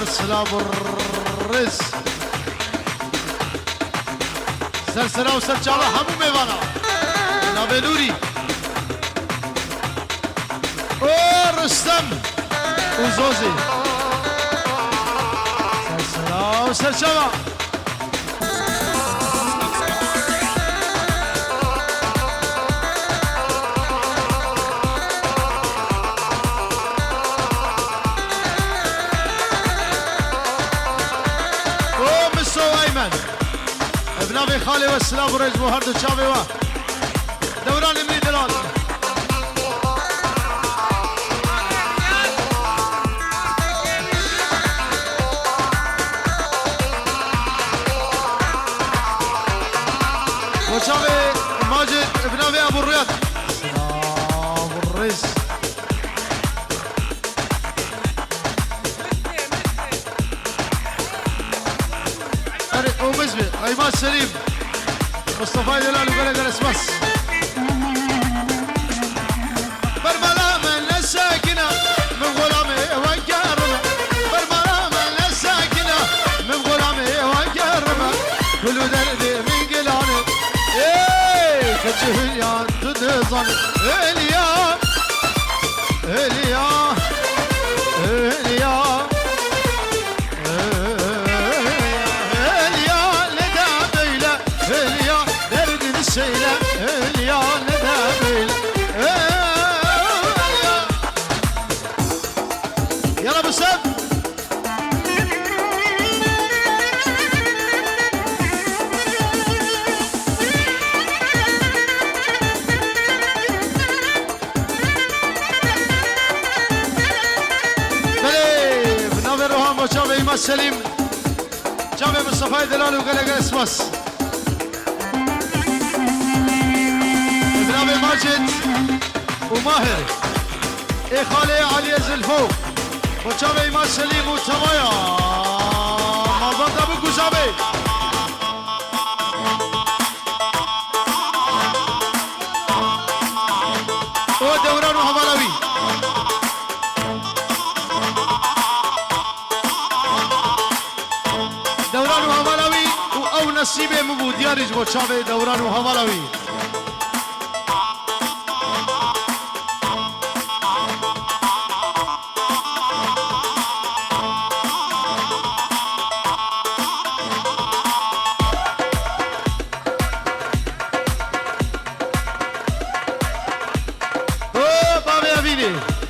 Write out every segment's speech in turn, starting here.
والسلام والرز سلسلة وسلجابة همو ميوانا نابي نوري رستم وزوزي سلسلة وسلجابة ابنابي خالي والسلام ورئيس بوهرد الشعبي دوران امري دلال وشعبي ماجد ابنابي ابو الرياض السلام والرئيس ومزبي ايمان سليم مصطفى دلال وقلق الاسمس برملا من الساكنه من غلامي وقربه برملا من الساكنه من غلامي وقربه كل دردي من قلاني ايه كجهيان تنظن اليوم اليوم اليوم السيلة اليا ندابيل يلا بسب بلي بنابي روحان وشابي إيمان سليم جامي مصطفى دلال وقلق اسمس ابنابي ماجد وماهر اي خالي علي الزلفو وشابي ايمان سليم وتمايا مالبند ابو قزابي ودوران وهمالوي دوران وهمالوي او نصيبي مبو ديارج وشابي دوران وهمالوي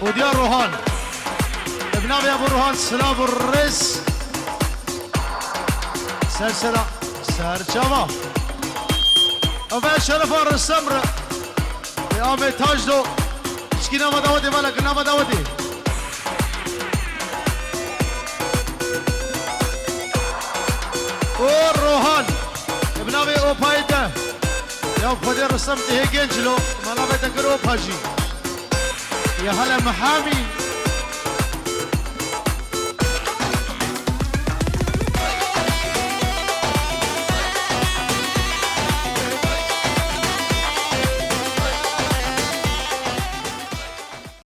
وديار روحان ابنابي ابو روحان سلام الرئيس سلسلة سرجمة افا شرفان السمر يا عمي تاجدو اشكينا مداودي مالك نا مداودي روحان ابنابي او بايده يا فدير السمت هي جنجلو مالا بيتكر او باجي يا هلا محامي